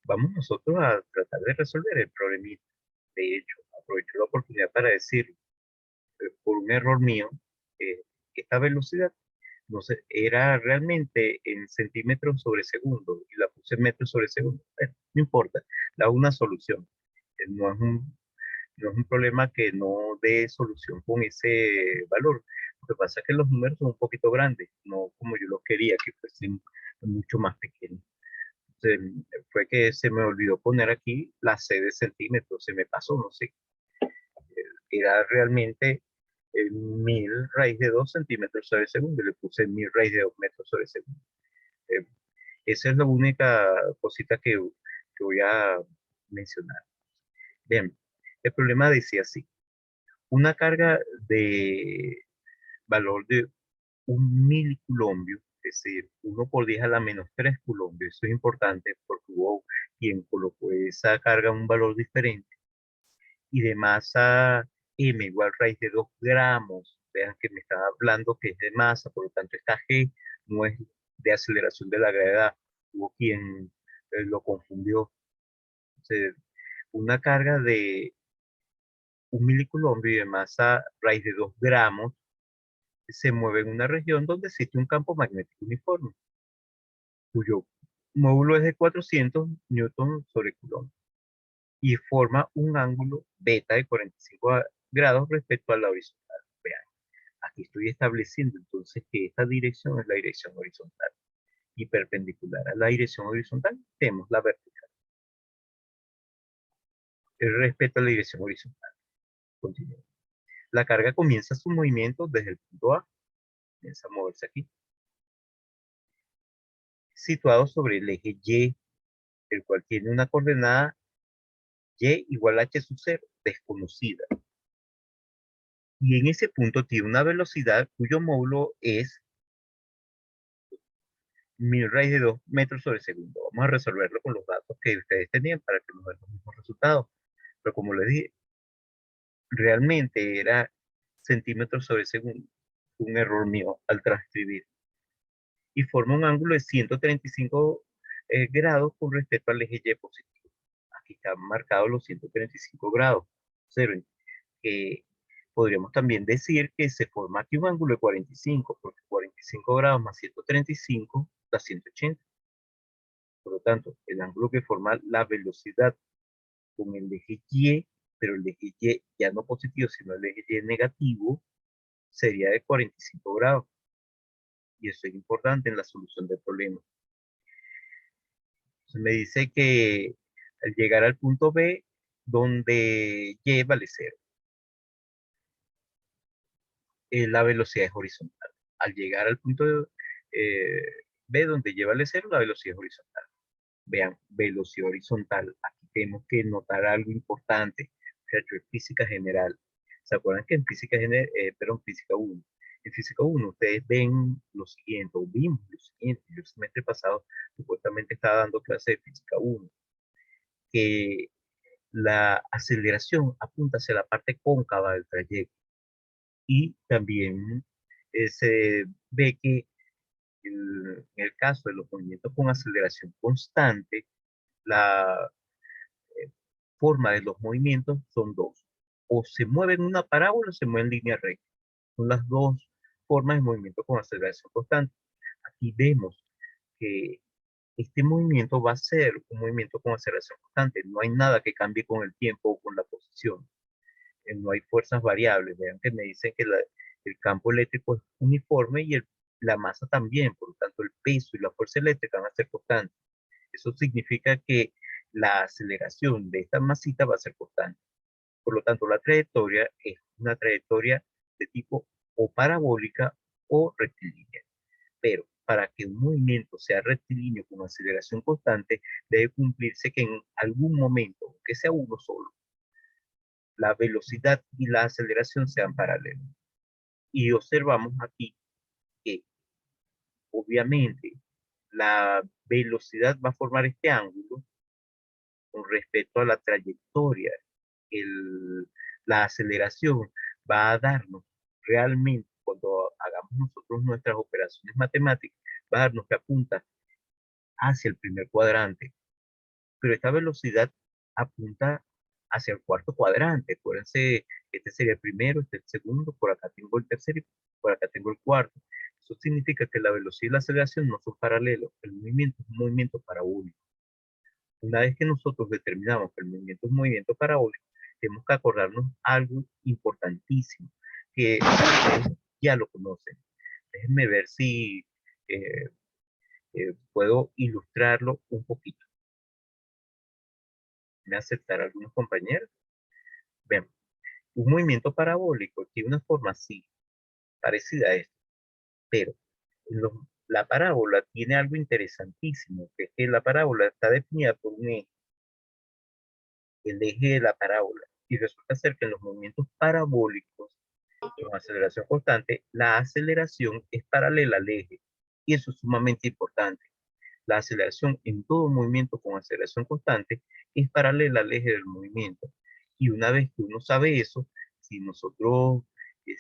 vamos nosotros a tratar de resolver el problemita. De hecho, aprovecho la oportunidad para decir, por un error mío, eh, esta velocidad no sé, era realmente en centímetros sobre segundo y la puse en metros sobre segundo. No importa, da una solución. No es un problema que no dé solución con ese valor. Lo que pasa es que los números son un poquito grandes, no como yo los quería, que fuesen mucho más pequeños. Entonces, fue que se me olvidó poner aquí la C de centímetros, se me pasó, no sé. Era realmente 1000 raíz de 2 centímetros sobre segundo y le puse 1000 raíz de 2 metros sobre segundo. Eh, Esa es la única cosita que voy a mencionar. Bien, el problema decía así, una carga de valor de 1000 coulombio, es decir, 1 por 10 a la menos 3 coulombio, eso es importante porque hubo quien colocó esa carga a un valor diferente, y de masa m igual raíz de 2 gramos, vean que me estaba hablando que es de masa, por lo tanto esta g no es de aceleración de la gravedad, hubo quien lo confundió. Entonces, una carga de 1000 coulombio y de masa raíz de 2 gramos se mueve en una región donde existe un campo magnético uniforme, cuyo módulo es de 400 newton sobre coulomb y forma un ángulo beta de 45 grados respecto a la horizontal. Vean, aquí estoy estableciendo entonces que esta dirección es la dirección horizontal y perpendicular a la dirección horizontal tenemos la vertical. Respecto a la dirección horizontal, continúa. La carga comienza su movimiento desde el punto A, comienza a moverse aquí, situado sobre el eje Y, el cual tiene una coordenada Y igual a h sub 0, desconocida. Y en ese punto tiene una velocidad cuyo módulo es 1000 raíz de 2 metros sobre segundo. Vamos a resolverlo con los datos que ustedes tenían para que nos den los mismos resultados. Pero como les dije, realmente era centímetros sobre segundo. Un error mío al transcribir. Y forma un ángulo de 135 grados con respecto al eje Y positivo. Aquí están marcados los 135 grados. Observen que podríamos también decir que se forma aquí un ángulo de 45, porque 45 grados más 135 da 180. Por lo tanto, el ángulo que forma la velocidad con el eje Y, pero el eje Y ya no positivo, sino el eje Y negativo, sería de 45 grados. Y eso es importante en la solución del problema. Entonces me dice que al llegar al punto B, donde Y vale 0, la velocidad es horizontal. Al llegar al punto eh, B, donde Y vale 0, la velocidad es horizontal. Vean, velocidad horizontal. Aquí tenemos que notar algo importante. Muchachos, es física general. ¿Se acuerdan que en física general, perdón, física 1? En física 1 ustedes ven lo siguiente, o vimos lo siguiente. Yo el semestre pasado supuestamente estaba dando clase de física 1, que la aceleración apunta hacia la parte cóncava del trayecto. Y también se ve que en el caso de los movimientos con aceleración constante, la forma de los movimientos son dos. O se mueve en una parábola o se mueve en línea recta. Son las dos formas de movimiento con aceleración constante. Aquí vemos que este movimiento va a ser un movimiento con aceleración constante. No hay nada que cambie con el tiempo o con la posición. No hay fuerzas variables. Vean que me dicen que el campo eléctrico es uniforme y la masa también. Por lo tanto, el peso y la fuerza eléctrica van a ser constantes. Eso significa que la aceleración de esta masita va a ser constante. Por lo tanto, la trayectoria es una trayectoria de tipo o parabólica o rectilínea. Pero para que un movimiento sea rectilíneo con aceleración constante, debe cumplirse que en algún momento, que sea uno solo, la velocidad y la aceleración sean paralelos. Y observamos aquí que obviamente la velocidad va a formar este ángulo con respecto a la trayectoria. El, la aceleración va a darnos realmente, cuando hagamos nosotros nuestras operaciones matemáticas, va a darnos que apunta hacia el primer cuadrante. pero esta velocidad apunta hacia el cuarto cuadrante. Acuérdense, este sería el primero, este el segundo, por acá tengo el tercero y por acá tengo el cuarto. Eso significa que la velocidad y la aceleración no son paralelos. El movimiento es un movimiento parabólico. Una vez que nosotros determinamos que el movimiento es un movimiento parabólico, tenemos que acordarnos algo importantísimo, que ustedes ya lo conocen. Déjenme ver si eh, puedo ilustrarlo un poquito. ¿Me aceptarán algunos compañeros? Vean, un movimiento parabólico tiene una forma así, parecida a esto, pero la parábola tiene algo interesantísimo, que es que la parábola está definida por un eje, el eje de la parábola, y resulta ser que en los movimientos parabólicos con aceleración constante, la aceleración es paralela al eje, y eso es sumamente importante. La aceleración en todo movimiento con aceleración constante es paralela al eje del movimiento. Y una vez que uno sabe eso, si nosotros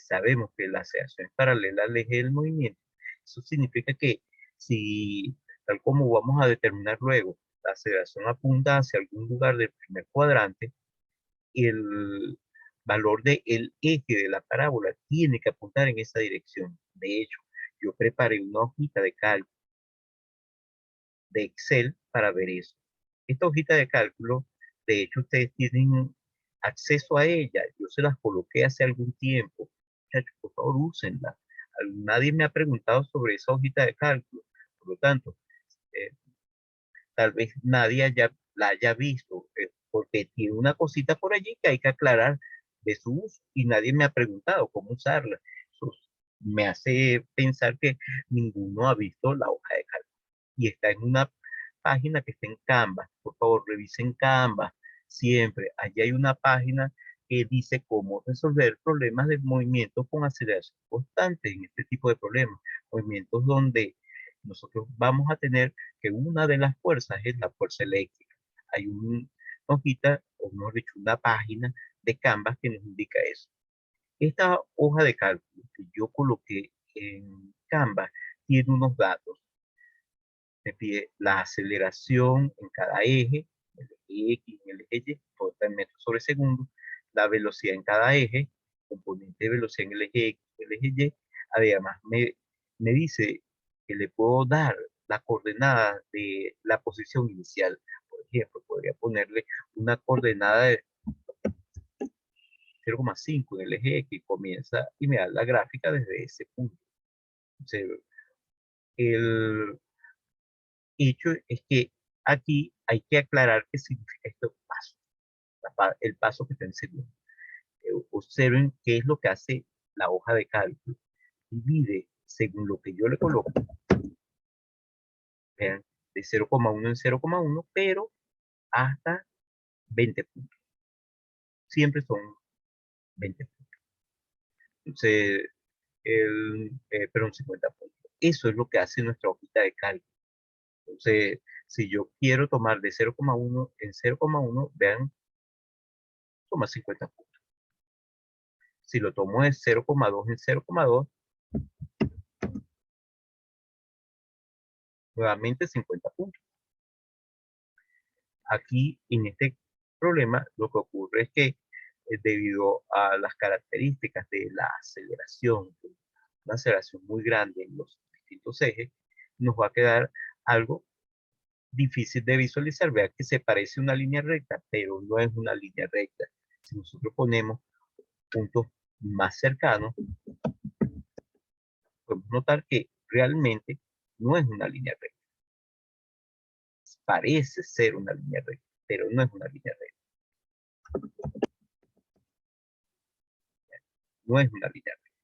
sabemos que la aceleración es paralela al eje del movimiento, eso significa que si, tal como vamos a determinar luego, la aceleración apunta hacia algún lugar del primer cuadrante, el valor del eje de la parábola tiene que apuntar en esa dirección. De hecho, yo preparé una hojita de cálculo de Excel para ver eso. Esta hojita de cálculo, de hecho, ustedes tienen acceso a ella. Yo se las coloqué hace algún tiempo. Muchachos, por favor, úsenla. Nadie me ha preguntado sobre esa hojita de cálculo. Por lo tanto, eh, tal vez nadie la haya visto, porque tiene una cosita por allí que hay que aclarar de su uso y nadie me ha preguntado cómo usarla. Eso me hace pensar que ninguno ha visto la hoja de cálculo y está en una página que está en Canva. Por favor, revisen Canva siempre. Allí hay una página que dice cómo resolver problemas de movimiento con aceleración constante en este tipo de problemas. Movimientos donde nosotros vamos a tener que una de las fuerzas es la fuerza eléctrica. Hay una hojita, o mejor dicho, una página de Canvas que nos indica eso. Esta hoja de cálculo que yo coloqué en Canvas tiene unos datos. Me pide la aceleración en cada eje, el eje X, el eje Y, todo está en metros sobre segundo, la velocidad en cada eje, componente de velocidad en el eje X, el eje Y. Además, me dice que le puedo dar la coordenada de la posición inicial. Por ejemplo, podría ponerle una coordenada de 0,5 en el eje X, comienza y me da la gráfica desde ese punto. Entonces, el hecho es que aquí hay que aclarar qué significa este paso, el paso que está en segundo. Observen qué es lo que hace la hoja de cálculo. Divide según lo que yo le coloco, vean, de 0,1 en 0,1, pero hasta 20 puntos. Siempre son 20 puntos. Entonces, perdón, 50 puntos. Eso es lo que hace nuestra hojita de cálculo. Entonces, si yo quiero tomar de 0,1 en 0,1, vean, toma 50 puntos. Si lo tomo de 0,2 en 0,2, nuevamente 50 puntos. Aquí, en este problema, lo que ocurre es que debido a las características de la aceleración, una aceleración muy grande en los distintos ejes, nos va a quedar algo difícil de visualizar. Vean que se parece una línea recta, pero no es una línea recta. Si nosotros ponemos puntos más cercanos, podemos notar que realmente no es una línea recta. Parece ser una línea recta, pero no es una línea recta. No es una línea recta.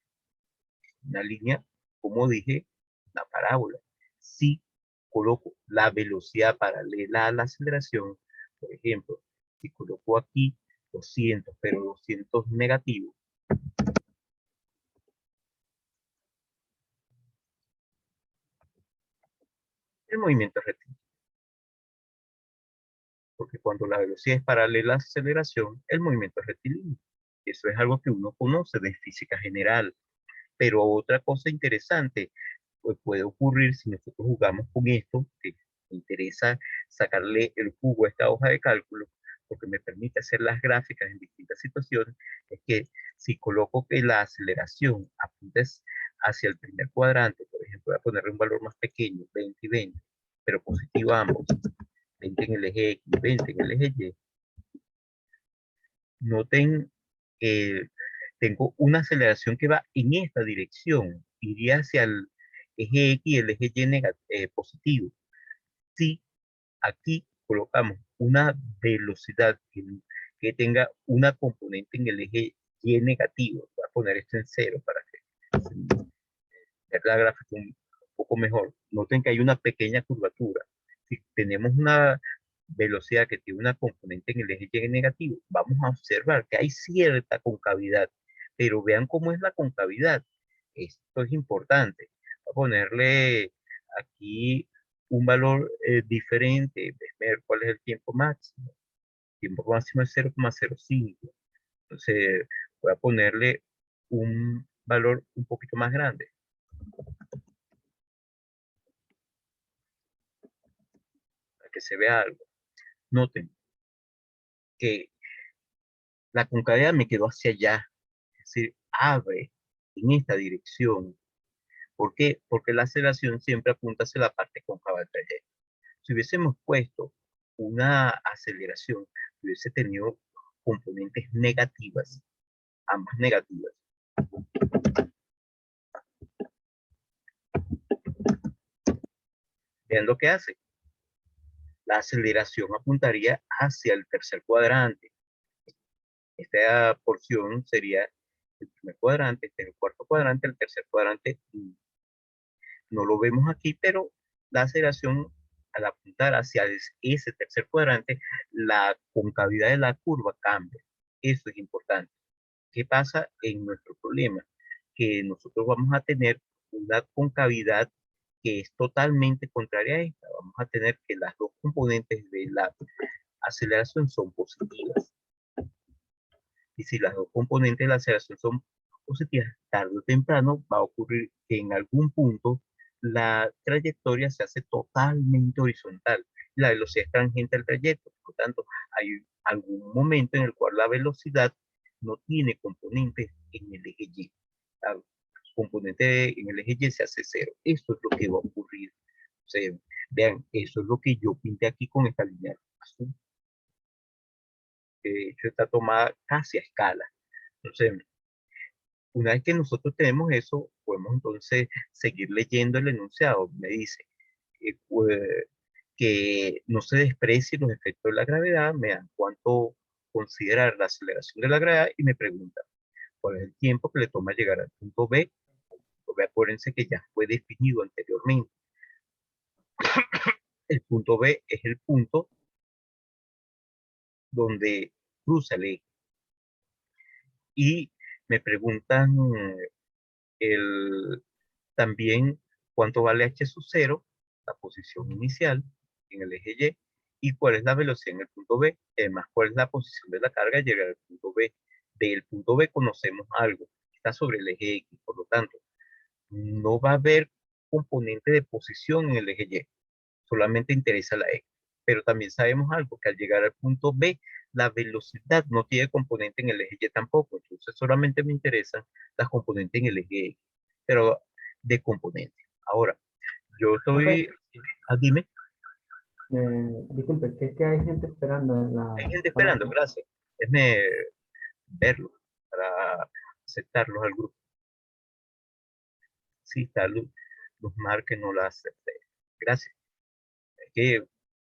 Una línea, como dije, una parábola. Si coloco la velocidad paralela a la aceleración, por ejemplo, si coloco aquí 200, pero 200 negativo, el movimiento es rectilíneo. Porque cuando la velocidad es paralela a la aceleración, el movimiento es rectilíneo. Eso es algo que uno conoce de física general. Pero otra cosa interesante pues puede ocurrir si nosotros jugamos con esto, que me interesa sacarle el jugo a esta hoja de cálculo, porque me permite hacer las gráficas en distintas situaciones, es que si coloco que la aceleración apunta hacia el primer cuadrante, por ejemplo, voy a ponerle un valor más pequeño, 20 y 20, pero positivo a ambos, 20 en el eje X, 20 en el eje Y, noten que tengo una aceleración que va en esta dirección, iría hacia el eje X y el eje Y positivo. Si aquí colocamos una velocidad que tenga una componente en el eje Y negativo, voy a poner esto en cero para que ver la gráfica un poco mejor. Noten que hay una pequeña curvatura. Si tenemos una velocidad que tiene una componente en el eje Y negativo, vamos a observar que hay cierta concavidad, pero vean cómo es la concavidad. Esto es importante. Voy a ponerle aquí un valor diferente, ver cuál es el tiempo máximo. El tiempo máximo es 0,05. Entonces voy a ponerle un valor un poquito más grande. Para que se vea algo. Noten que la concavidad me quedó hacia allá, es decir, abre en esta dirección. ¿Por qué? Porque la aceleración siempre apunta hacia la parte cóncava del trayecto. Si hubiésemos puesto una aceleración que hubiese tenido componentes negativas, ambas negativas, vean lo que hace. La aceleración apuntaría hacia el tercer cuadrante. Esta porción sería el primer cuadrante, este es el cuarto cuadrante, el tercer cuadrante no lo vemos aquí, pero la aceleración al apuntar hacia ese tercer cuadrante, la concavidad de la curva cambia. Eso es importante. ¿Qué pasa en nuestro problema? Que nosotros vamos a tener una concavidad que es totalmente contraria a esta. Vamos a tener que las dos componentes de la aceleración son positivas. Y si las dos componentes de la aceleración son positivas, tarde o temprano va a ocurrir que en algún punto la trayectoria se hace totalmente horizontal. La velocidad es tangente al trayecto, por lo tanto, hay algún momento en el cual la velocidad no tiene componentes en el eje Y. La componente en el eje Y se hace cero. Eso es lo que va a ocurrir. O sea, vean, eso es lo que yo pinté aquí con esta línea azul, que de hecho está tomada casi a escala. Entonces, una vez que nosotros tenemos eso, podemos entonces seguir leyendo el enunciado. Me dice pues, que no se desprecie los efectos de la gravedad, me dan cuánto considerar la aceleración de la gravedad y me pregunta cuál es el tiempo que le toma llegar al punto B. Acuérdense que ya fue definido anteriormente. El punto B es el punto donde cruza el eje. Y me preguntan el, también cuánto vale h sub 0, la posición inicial en el eje Y, y cuál es la velocidad en el punto B, además cuál es la posición de la carga al llegar al punto B. Del punto B conocemos algo, está sobre el eje X, por lo tanto, no va a haber componente de posición en el eje Y, solamente interesa la X. Pero también sabemos algo, que al llegar al punto B, la velocidad no tiene componente en el eje Y tampoco, entonces solamente me interesan las componentes en el eje X, pero de componente. Ahora, yo Profe, estoy, dime, disculpe, que es que hay gente esperando en hay la gente sala. esperando, gracias. Déjeme verlo para aceptarlos al grupo. Sí, está Luz Mar que no la acepté. Gracias. Es que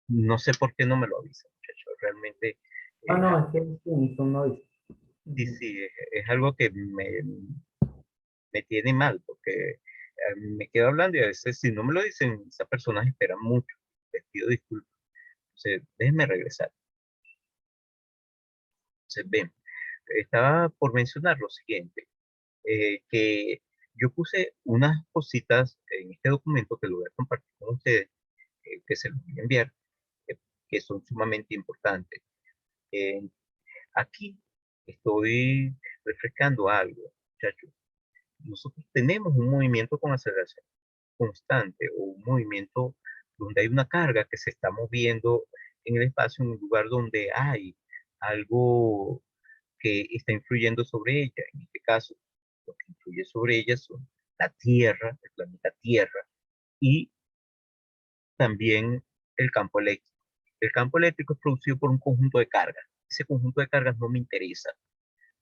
no sé por qué no me lo avisa, muchachos. Realmente No, eh, no, es que sí, son no dice. sí, Ujú. sí, es algo que me tiene mal, porque me quedo hablando y a veces si no me lo dicen, esas personas esperan mucho. Les pido disculpas. Entonces, déjenme regresar. Entonces, ven, estaba por mencionar lo siguiente, que yo puse unas cositas en este documento que lo voy a compartir con ustedes, que se los voy a enviar, eh, que son sumamente importantes. Eh, Aquí estoy refrescando algo, muchachos. Nosotros tenemos un movimiento con aceleración constante o un movimiento donde hay una carga que se está moviendo en el espacio, en un lugar donde hay algo que está influyendo sobre ella. En este caso, lo que influye sobre ella son la Tierra, el planeta Tierra, y también el campo eléctrico. El campo eléctrico es producido por un conjunto de cargas. Ese conjunto de cargas no me interesa,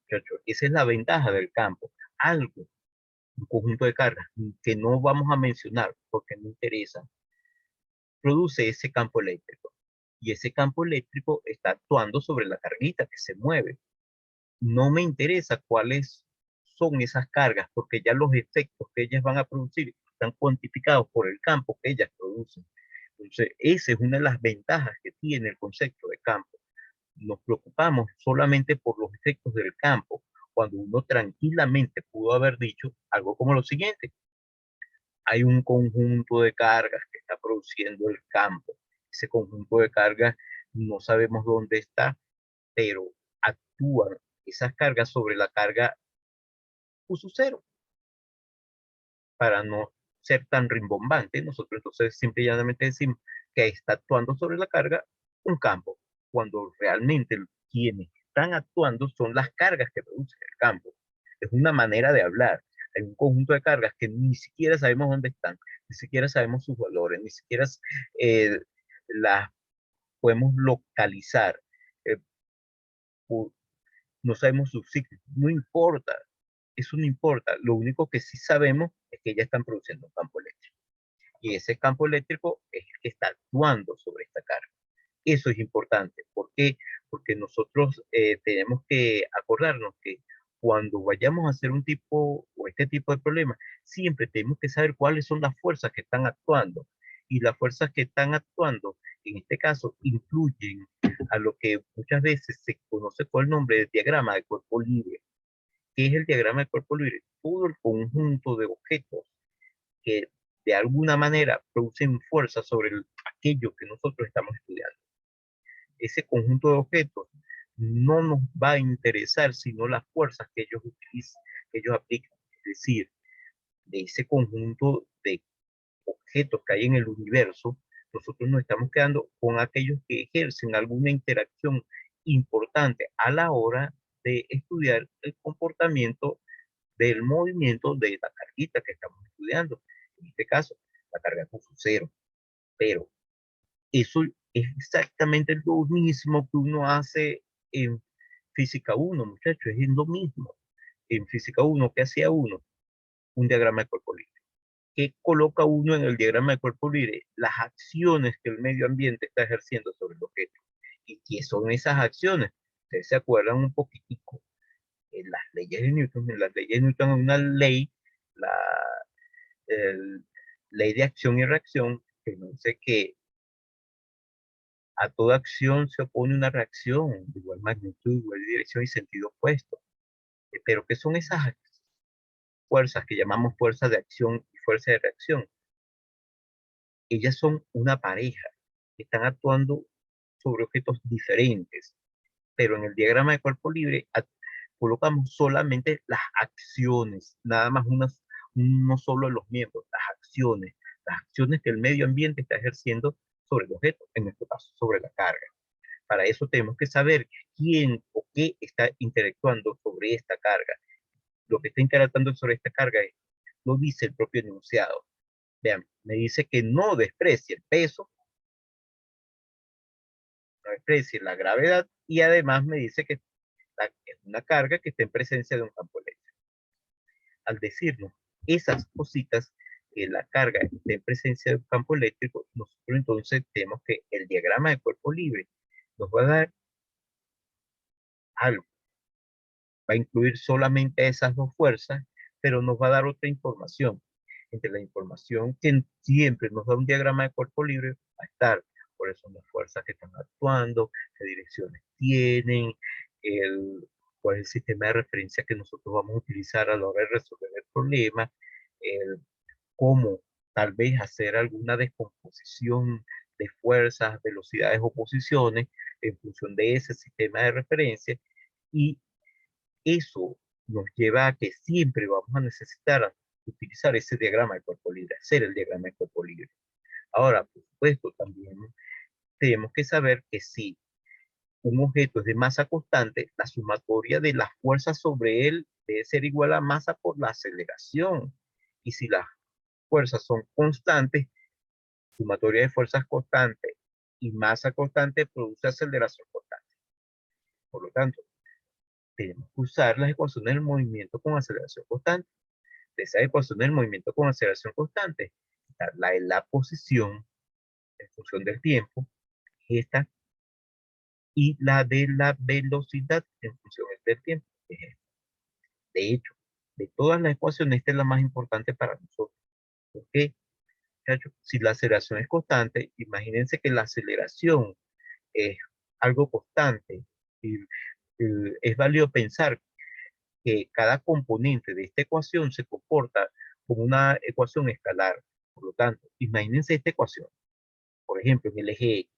muchachos. Esa es la ventaja del campo. Algo, un conjunto de cargas que no vamos a mencionar porque no interesa, produce ese campo eléctrico. Y ese campo eléctrico está actuando sobre la carguita que se mueve. No me interesa cuáles son esas cargas, porque ya los efectos que ellas van a producir están cuantificados por el campo que ellas producen. Entonces, esa es una de las ventajas que tiene el concepto de campo. Nos preocupamos solamente por los efectos del campo, cuando uno tranquilamente pudo haber dicho algo como lo siguiente: hay un conjunto de cargas que está produciendo el campo. Ese conjunto de cargas no sabemos dónde está, pero actúan esas cargas sobre la carga puso cero, para no ser tan rimbombante. Nosotros entonces simple y llanamente decimos que está actuando sobre la carga un campo, cuando realmente quienes están actuando son las cargas que produce el campo. Es una manera de hablar. Hay un conjunto de cargas que ni siquiera sabemos dónde están, ni siquiera sabemos sus valores, ni siquiera eh, las podemos localizar. Eh, no sabemos sus ciclos, no importa, eso no importa. Lo único que sí sabemos es que ya están produciendo un campo eléctrico. Y ese campo eléctrico es el que está actuando sobre esta carga. Eso es importante. ¿Por qué? Porque nosotros tenemos que acordarnos que cuando vayamos a hacer un tipo o este tipo de problemas, siempre tenemos que saber cuáles son las fuerzas que están actuando. Y las fuerzas que están actuando, en este caso, incluyen a lo que muchas veces se conoce por el nombre de diagrama de cuerpo libre. ¿Qué es el diagrama de cuerpo libre? Todo el conjunto de objetos que de alguna manera producen fuerza sobre aquello que nosotros estamos estudiando. Ese conjunto de objetos no nos va a interesar sino las fuerzas que ellos utilizan, que ellos aplican. Es decir, de ese conjunto de objetos que hay en el universo, nosotros nos estamos quedando con aquellos que ejercen alguna interacción importante a la hora de estudiar el comportamiento del movimiento de la carguita que estamos estudiando. En este caso, la carga puso cero. Pero eso es exactamente lo mismo que uno hace en física uno, muchachos, es lo mismo. En física uno, ¿qué hacía uno? Un diagrama de cuerpo libre. ¿Qué coloca uno en el diagrama de cuerpo libre? Las acciones que el medio ambiente está ejerciendo sobre el objeto. ¿Y qué son esas acciones? Ustedes se acuerdan un poquitico. En las leyes de Newton, en las leyes de Newton hay una ley, la ley de acción y reacción, que dice que a toda acción se opone una reacción de igual magnitud, igual dirección y sentido opuesto. Pero ¿qué son esas fuerzas que llamamos fuerzas de acción y fuerza de reacción? Ellas son una pareja, que están actuando sobre objetos diferentes, pero en el diagrama de cuerpo libre colocamos solamente las acciones, nada más uno solo de los miembros, las acciones que el medio ambiente está ejerciendo sobre el objeto, en este caso sobre la carga. Para eso tenemos que saber quién o qué está interactuando sobre esta carga. Lo que está interactuando sobre esta carga lo dice el propio enunciado. Vean, me dice que no desprecie el peso, no desprecie la gravedad, y además me dice que es una carga que está en presencia de un campo eléctrico. Al decirnos esas cositas, que la carga está en presencia de un campo eléctrico, nosotros entonces tenemos que el diagrama de cuerpo libre nos va a dar algo. Va a incluir solamente esas dos fuerzas, pero nos va a dar otra información. Entre la información que siempre nos da un diagrama de cuerpo libre, va a estar cuáles son las fuerzas que están actuando, qué direcciones tienen, el, cuál es el sistema de referencia que nosotros vamos a utilizar a la hora de resolver el problema, el, cómo tal vez hacer alguna descomposición de fuerzas, velocidades o posiciones en función de ese sistema de referencia, y eso nos lleva a que siempre vamos a necesitar utilizar ese diagrama de cuerpo libre, hacer el diagrama de cuerpo libre. Ahora, por supuesto, también tenemos que saber que si un objeto es de masa constante, la sumatoria de las fuerzas sobre él debe ser igual a masa por la aceleración. Y si las fuerzas son constantes, sumatoria de fuerzas constantes y masa constante produce aceleración constante. Por lo tanto, tenemos que usar las ecuaciones del movimiento con aceleración constante. De esa ecuación del movimiento con aceleración constante, la de la posición en función del tiempo, esta, y la de la velocidad en función del tiempo. De hecho, de todas las ecuaciones, esta es la más importante para nosotros. ¿Por qué? Muchachos, si la aceleración es constante, imagínense que la aceleración es algo constante. Y, es válido pensar que cada componente de esta ecuación se comporta como una ecuación escalar. Por lo tanto, imagínense esta ecuación. Por ejemplo, en el eje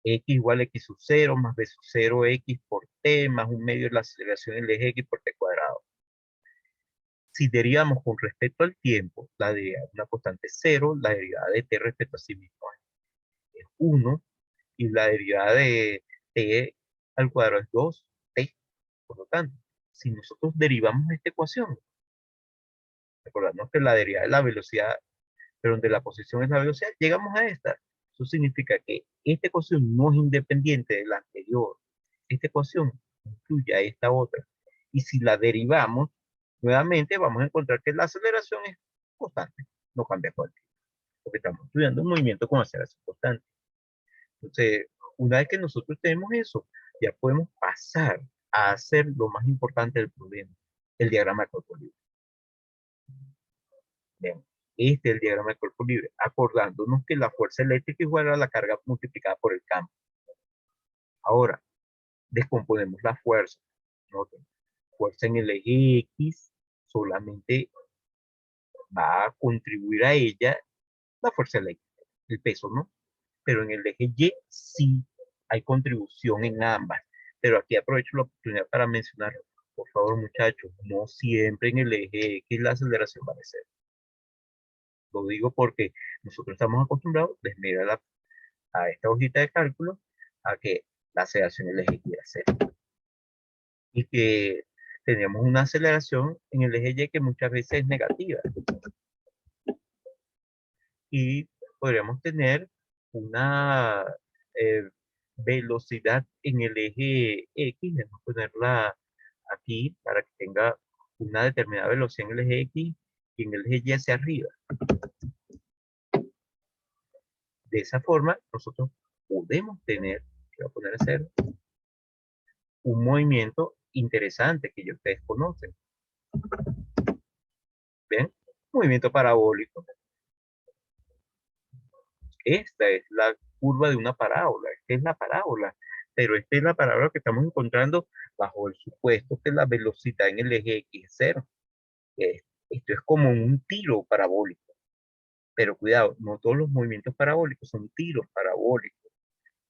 X igual a X sub 0 más B sub 0 X por T más un medio de la aceleración del eje X por T cuadrado. Si derivamos con respecto al tiempo, la derivada de una constante es 0, la derivada de T respecto a sí mismo es 1, y la derivada de T al cuadrado es 2T. Por lo tanto, si nosotros derivamos esta ecuación, recordamos que la derivada de la velocidad, pero donde la posición es la velocidad, llegamos a esta. Eso significa que esta ecuación no es independiente de la anterior. Esta ecuación incluye a esta otra. Y si la derivamos, nuevamente vamos a encontrar que la aceleración es constante, no cambia con el tiempo, porque estamos estudiando un movimiento con aceleración constante. Entonces, una vez que nosotros tenemos eso, ya podemos pasar a hacer lo más importante del problema, el diagrama de cuerpo libre. Bien, este es el diagrama de cuerpo libre, acordándonos que la fuerza eléctrica es igual a la carga multiplicada por el campo. Ahora, descomponemos la fuerza. Noten, fuerza en el eje X solamente va a contribuir a ella la fuerza eléctrica, el peso, ¿no? Pero en el eje Y sí hay contribución en ambas. Pero aquí aprovecho la oportunidad para mencionar, por favor, muchachos, no siempre en el eje X la aceleración va a ser. Lo digo porque nosotros estamos acostumbrados, desde a esta hojita de cálculo, a que la aceleración en el eje Y era cero. Y que tenemos una aceleración en el eje Y que muchas veces es negativa. Y podríamos tener una velocidad en el eje X, vamos a ponerla aquí para que tenga una determinada velocidad en el eje X y en el eje Y hacia arriba. De esa forma, nosotros podemos tener, voy a poner a cero, un movimiento interesante que ya ustedes conocen. ¿Ven? Movimiento parabólico. Esta es la curva de una parábola, esta es la parábola, pero esta es la parábola que estamos encontrando bajo el supuesto que la velocidad en el eje X es cero. Esto es como un tiro parabólico, pero cuidado, no todos los movimientos parabólicos son tiros parabólicos.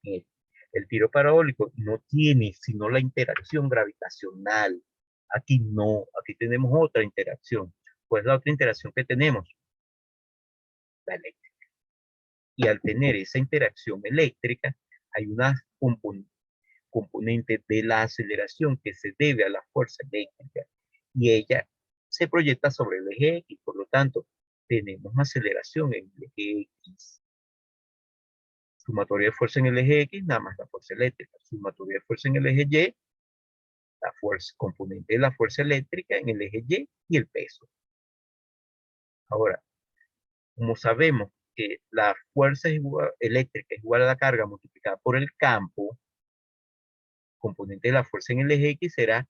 Eh, El tiro parabólico no tiene sino la interacción gravitacional. Aquí no, aquí tenemos otra interacción. ¿Cuál es la otra interacción que tenemos? La eléctrica. Y al tener esa interacción eléctrica, hay una componente de la aceleración que se debe a la fuerza eléctrica y ella se proyecta sobre el eje X, por lo tanto, tenemos aceleración en el eje X. Sumatoria de fuerza en el eje X, nada más la fuerza eléctrica. Sumatoria de fuerza en el eje Y, la fuerza, componente de la fuerza eléctrica en el eje Y y el peso. Ahora, como sabemos que la fuerza eléctrica es igual a la carga multiplicada por el campo, componente de la fuerza en el eje X será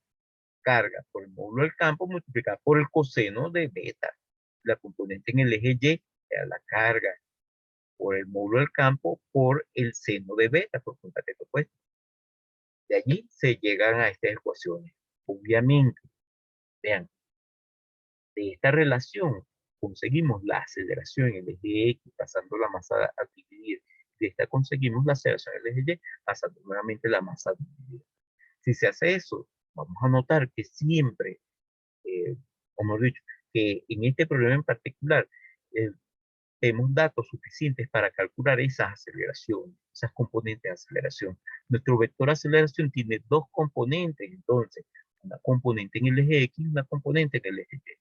carga por el módulo del campo multiplicada por el coseno de beta. La componente en el eje Y será la carga por el módulo del campo por el seno de beta, por cateto opuesto. De allí se llegan a estas ecuaciones. Obviamente, vean, de esta relación conseguimos la aceleración en el eje X pasando la masa a dividir. De esta conseguimos la aceleración en el eje Y pasando nuevamente la masa a dividir. Si se hace eso, vamos a notar que siempre, como he dicho, que en este problema en particular, tenemos datos suficientes para calcular esas aceleraciones, esas componentes de aceleración. Nuestro vector de aceleración tiene dos componentes, entonces, una componente en el eje X y una componente en el eje Y.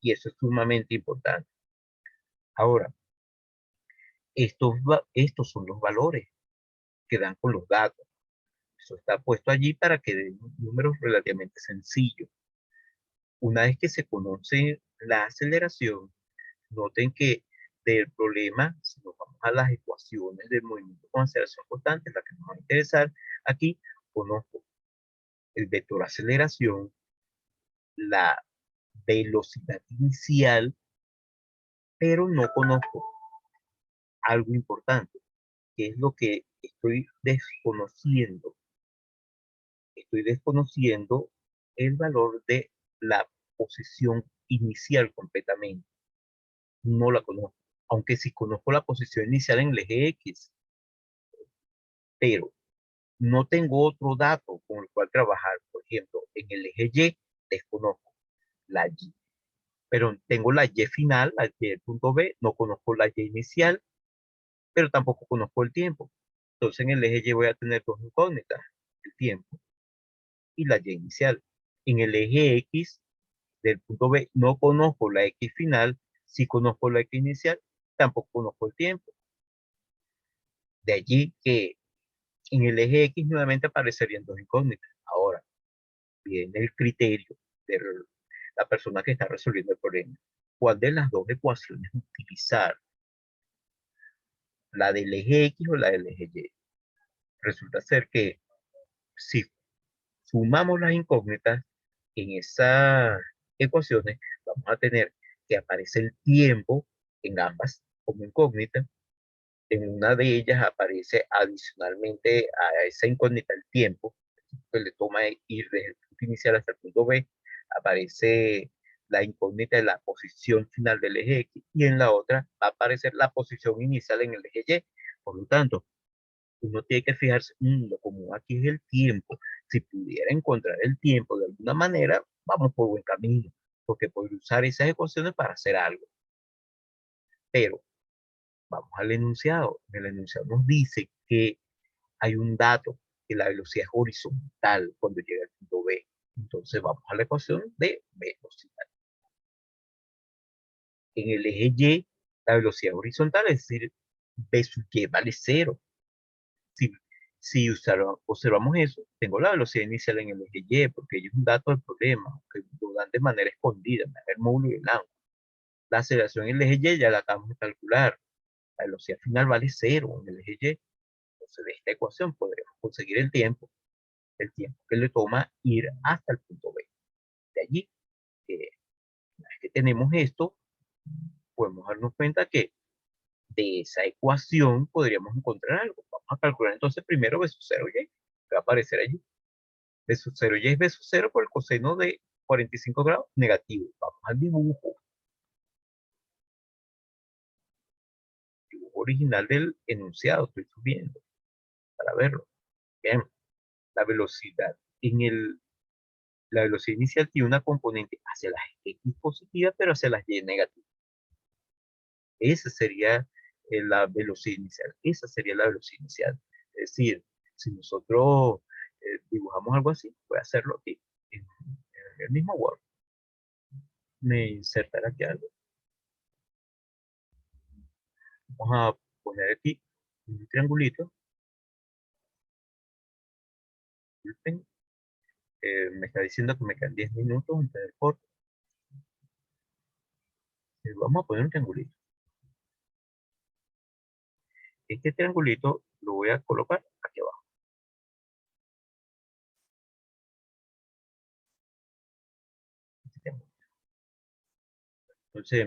Y eso es sumamente importante. Ahora, estos son los valores que dan con los datos. Eso está puesto allí para que den números relativamente sencillos. Una vez que se conoce la aceleración, noten que del problema, si nos vamos a las ecuaciones del movimiento con aceleración constante, la que nos va a interesar aquí, conozco el vector aceleración, la velocidad inicial, pero no conozco algo importante, que es lo que estoy desconociendo. Estoy desconociendo el valor de la posición inicial completamente. No la conozco. Aunque sí conozco la posición inicial en el eje X, pero no tengo otro dato con el cual trabajar. Por ejemplo, en el eje Y desconozco la Y, pero tengo la Y final, la Y del punto B, no conozco la Y inicial, pero tampoco conozco el tiempo. Entonces en el eje Y voy a tener dos incógnitas, el tiempo y la Y inicial. En el eje X del punto B no conozco la X final, sí conozco la X inicial, tampoco conozco el tiempo. De allí que en el eje X nuevamente aparecerían dos incógnitas. Ahora, viene el criterio de la persona que está resolviendo el problema. ¿Cuál de las dos ecuaciones utilizar? ¿La del eje X o la del eje Y? Resulta ser que si sumamos las incógnitas en esas ecuaciones, vamos a tener que aparece el tiempo en ambas como incógnita. En una de ellas aparece adicionalmente a esa incógnita el tiempo, que le toma ir desde el punto inicial hasta el punto B, aparece la incógnita de la posición final del eje X, y en la otra va a aparecer la posición inicial en el eje Y. Por lo tanto, uno tiene que fijarse, lo común aquí es el tiempo. Si pudiera encontrar el tiempo de alguna manera, vamos por buen camino, porque podría usar esas ecuaciones para hacer algo. Pero vamos al enunciado. En el enunciado nos dice que hay un dato, que la velocidad es horizontal cuando llega al punto B. Entonces vamos a la ecuación de velocidad. En el eje Y, la velocidad horizontal, es decir, B sub Y vale 0. Si, si observamos eso, tengo la velocidad inicial en el eje Y, porque es un dato del problema, que lo dan de manera escondida, me da el módulo y el ángulo. La aceleración en el eje Y ya la acabamos de calcular. La velocidad final vale 0 en el eje Y. Entonces, de esta ecuación podremos conseguir el tiempo que le toma ir hasta el punto B. De allí, una vez que tenemos esto, podemos darnos cuenta que de esa ecuación podríamos encontrar algo. Vamos a calcular entonces primero B sub 0Y, que va a aparecer allí. B sub 0Y es B sub 0 por el coseno de 45 grados negativo. Vamos al dibujo. Dibujo original del enunciado, estoy subiendo para verlo. Bien, la velocidad la velocidad inicial tiene una componente hacia las X positivas, pero hacia las Y negativas. Esa sería la velocidad inicial. Esa sería la velocidad inicial. Es decir, si nosotros dibujamos algo así, voy a hacerlo aquí, en el mismo Word. Me insertará aquí algo. Vamos a poner aquí un triangulito. Me está diciendo que me quedan 10 minutos antes del corte. Vamos a poner un triangulito. Este triangulito lo voy a colocar aquí abajo. Entonces,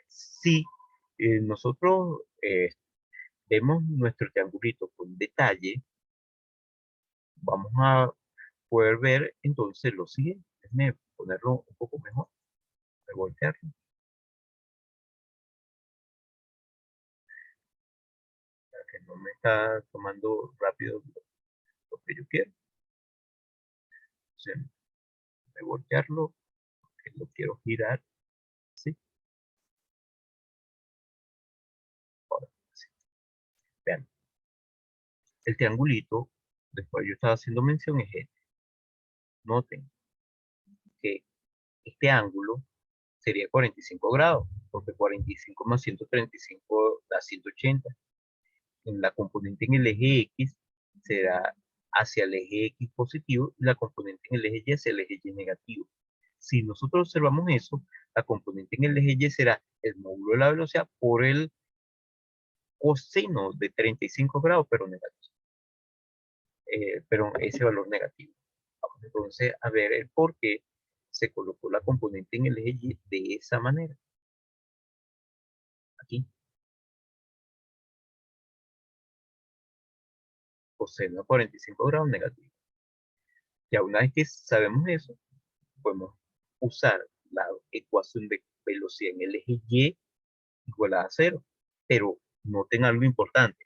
si nosotros vemos nuestro triangulito con detalle, vamos a poder ver entonces lo siguiente. Déjenme ponerlo un poco mejor, revoltearlo, para que no me está tomando rápido lo que yo quiero. Entonces, revoltearlo, que lo quiero girar, ¿sí? Vean, el triangulito, después yo estaba haciendo mención, es este. Noten que este ángulo sería 45 grados, porque 45 más 135 da 180. En la componente en el eje X será hacia el eje X positivo y la componente en el eje Y hacia el eje Y negativo. Si nosotros observamos eso, la componente en el eje Y será el módulo de la velocidad por el coseno de 35 grados, pero negativo. Pero ese valor negativo. Vamos entonces a ver el por qué se colocó la componente en el eje Y de esa manera. Aquí, coseno de 45 grados negativo. Ya una vez que sabemos eso, podemos usar la ecuación de velocidad en el eje Y igual a cero. Pero noten algo importante.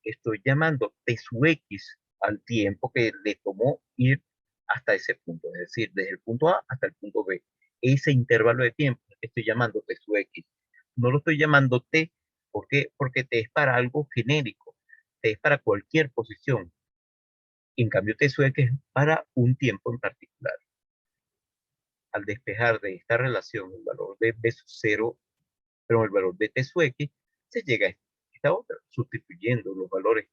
Estoy llamando T sub X al tiempo que le tomó ir hasta ese punto. Es decir, desde el punto A hasta el punto B. Ese intervalo de tiempo estoy llamando T sub X. No lo estoy llamando T. ¿Por qué? Porque T es para algo genérico. T es para cualquier posición. Y en cambio T sub X es para un tiempo en particular. Al despejar de esta relación el valor de B sub 0, pero el valor de T sub X, se llega a esta otra, sustituyendo los valores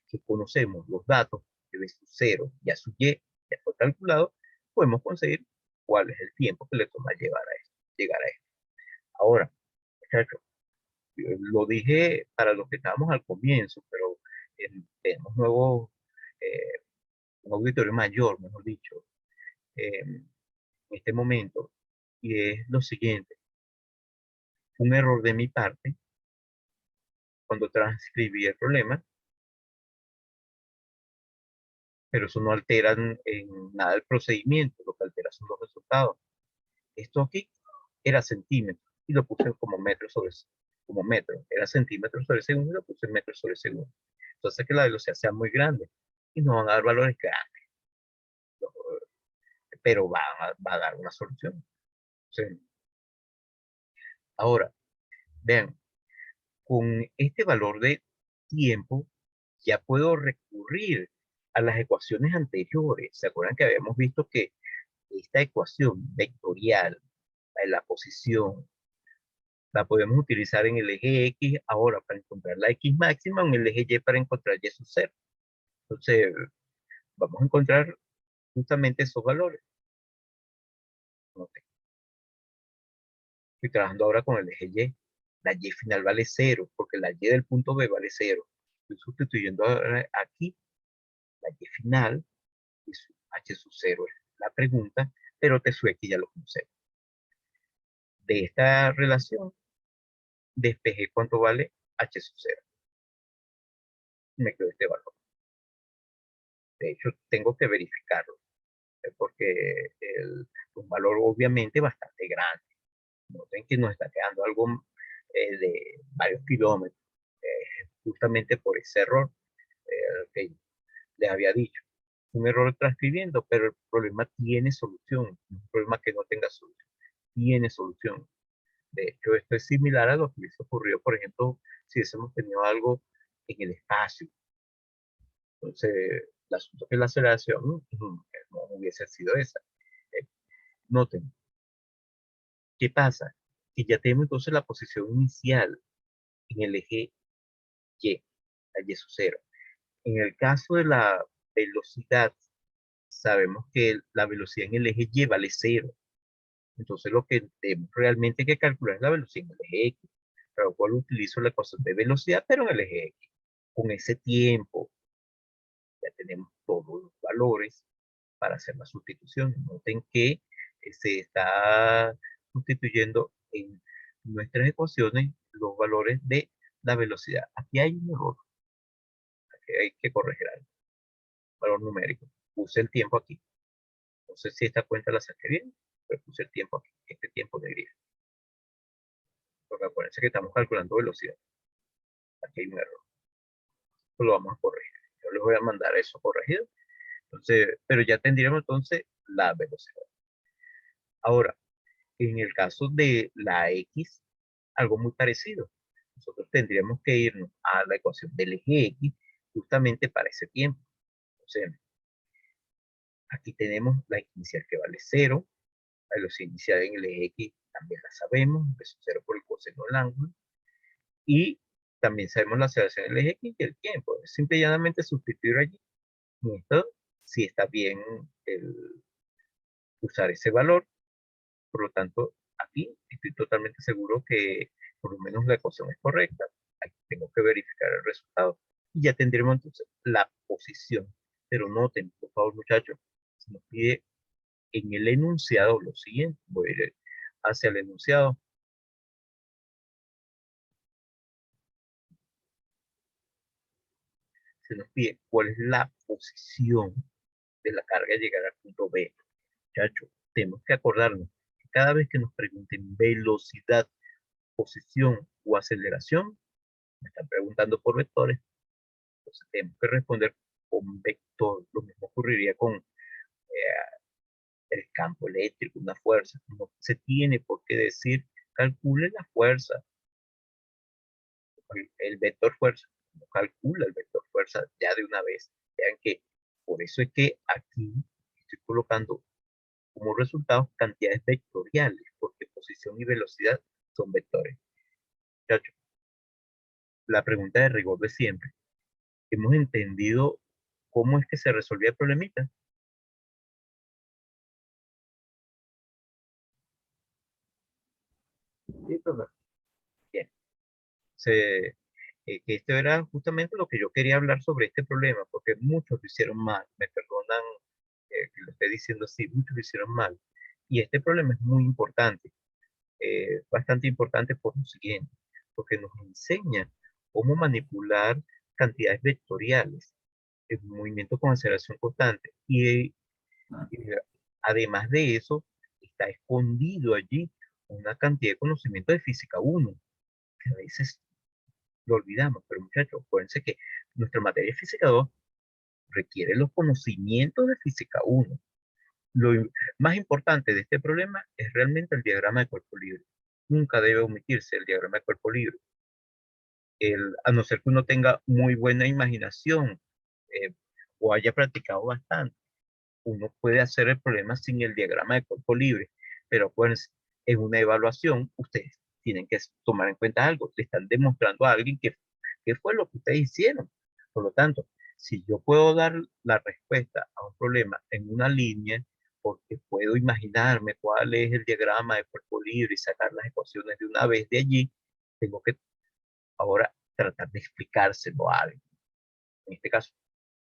que conocemos, los datos de B sub 0 y A sub Y, ya fue calculado, podemos conseguir cuál es el tiempo que le toma llegar a esto. Ahora, muchachos, lo dije para los que estábamos al comienzo, pero tenemos nuevos, un auditorio mayor, mejor dicho, en este momento, y es lo siguiente. Un error de mi parte cuando transcribí el problema, pero eso no altera en nada el procedimiento, lo que altera son los resultados. Esto aquí era centímetros y lo puse como metro sobre como metro. Era centímetros sobre segundo y lo puse en metros sobre segundo. Entonces que la velocidad sea muy grande y nos van a dar valores grandes, pero va a dar una solución. Sí. Ahora, vean, con este valor de tiempo ya puedo recurrir a las ecuaciones anteriores. ¿Se acuerdan que habíamos visto que esta ecuación vectorial, la posición, la podemos utilizar en el eje X ahora para encontrar la X máxima o en el eje Y para encontrar Y sub 0? Entonces, vamos a encontrar justamente esos valores. Estoy trabajando ahora con el eje Y. La Y final vale 0, porque la Y del punto B vale 0. Estoy sustituyendo ahora aquí la Y final, y su H sub 0 es la pregunta, pero T sub X ya lo conocemos. De esta relación, despejé cuánto vale H sub 0. Me quedó este valor. De hecho, tengo que verificarlo, porque es un valor obviamente bastante grande. Noten que nos está quedando algo de varios kilómetros, justamente por ese error que les había dicho. Un error transcribiendo, pero el problema tiene solución. Un problema que no tenga solución, tiene solución. De hecho, esto es similar a lo que hubiese ocurrido, por ejemplo, si hubiésemos tenido algo en el espacio. Entonces, el asunto que la aceleración no hubiese sido esa. Eh, Noten, ¿qué pasa? Que ya tenemos entonces la posición inicial en el eje Y, la Y sub 0. En el caso de la velocidad, sabemos que la velocidad en el eje Y vale 0. Entonces lo que tenemos realmente que calcular es la velocidad en el eje X, para lo cual utilizo la ecuación de velocidad, pero en el eje X. Con ese tiempo ya tenemos todos los valores para hacer la sustitución. Noten que se está sustituyendo en nuestras ecuaciones los valores de la velocidad. Aquí hay un error, aquí hay que corregir algo, valor numérico. Puse el tiempo aquí. No sé si esta cuenta la saqué bien, pero puse el tiempo aquí, este tiempo de griega. Porque acuérdense que estamos calculando velocidad. Aquí hay un error. Esto lo vamos a corregir. Yo les voy a mandar eso corregido. Entonces, pero ya tendríamos entonces la velocidad. Ahora, en el caso de la X, algo muy parecido. nosotros tendríamos que irnos a la ecuación del eje X justamente para ese tiempo. O sea, aquí tenemos la inicial que vale 0, la velocidad inicial en el eje X también la sabemos, es 0 por el coseno del ángulo, y también sabemos la aceleración en el eje X y el tiempo. Es simple y llanamente sustituir allí. Y esto sí está bien usar ese valor. Por lo tanto, aquí estoy totalmente seguro que por lo menos la ecuación es correcta. Aquí tengo que verificar el resultado. Y ya tendremos entonces la posición. Pero noten, por favor, muchachos, se nos pide en el enunciado lo siguiente. Voy a ir hacia el enunciado. Se nos pide cuál es la posición de la carga al llegar al punto B. Muchachos, tenemos que acordarnos que cada vez que nos pregunten velocidad, posición o aceleración, me están preguntando por vectores, entonces tenemos que responder con vector. Lo mismo ocurriría con el campo eléctrico, una fuerza. No se tiene por qué decir, calcule la fuerza, el vector fuerza. No calcula el vector fuerza ya de una vez. Vean que por eso es que aquí estoy colocando como resultados cantidades vectoriales, porque posición y velocidad son vectores. Muchachos, la pregunta de rigor de siempre. ¿Hemos entendido cómo es que se resolvía el problemita? Sí, profe. Bien. Que esto era justamente lo que yo quería hablar sobre este problema, porque muchos lo hicieron mal. Me perdonan que lo esté diciendo así, muchos lo hicieron mal. Y este problema es muy importante, bastante importante por lo siguiente, porque nos enseña cómo manipular cantidades vectoriales en un movimiento con aceleración constante. Y además de eso, está escondido allí una cantidad de conocimiento de física 1 que a veces lo olvidamos, pero muchachos, acuérdense que nuestra materia de física 2 requiere los conocimientos de física 1. Más importante de este problema es realmente el diagrama de cuerpo libre. Nunca debe omitirse el diagrama de cuerpo libre. A no ser que uno tenga muy buena imaginación eh, o haya practicado bastante, uno puede hacer el problema sin el diagrama de cuerpo libre. Pero acuérdense, en una evaluación, ustedes tienen que tomar en cuenta algo. Le están demostrando a alguien qué fue lo que ustedes hicieron. Por lo tanto, si yo puedo dar la respuesta a un problema en una línea, porque puedo imaginarme cuál es el diagrama de cuerpo libre y sacar las ecuaciones de una vez de allí, tengo que ahora tratar de explicárselo a alguien, en este caso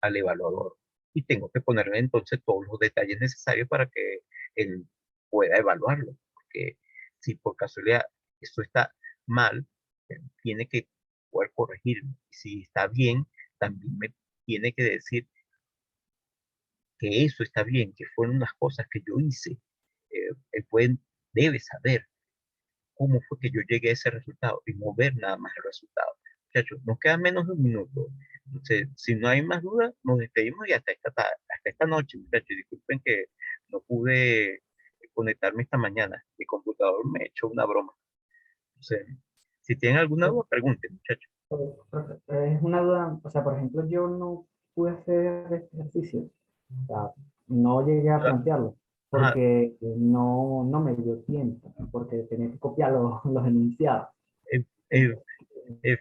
al evaluador. Y tengo que ponerle entonces todos los detalles necesarios para que él pueda evaluarlo. Porque si por casualidad eso está mal, él tiene que poder corregirlo. Y si está bien, también me tiene que decir que eso está bien, que fueron las cosas que yo hice. Él debe saber cómo fue que yo llegué a ese resultado y no ver nada más el resultado. Muchachos, nos queda menos de un minuto. Entonces, si no hay más dudas, nos despedimos y hasta esta noche, muchachos. Disculpen que no pude conectarme esta mañana. Mi computador me echó una broma. Entonces, si tienen alguna duda, pregunten, muchachos. Profe, es una duda, o sea, por ejemplo, yo no pude hacer este ejercicio, o sea, no llegué a Ah, plantearlo, ajá, porque no me dio tiempo, porque tenía que copiar los enunciados. eh, eh,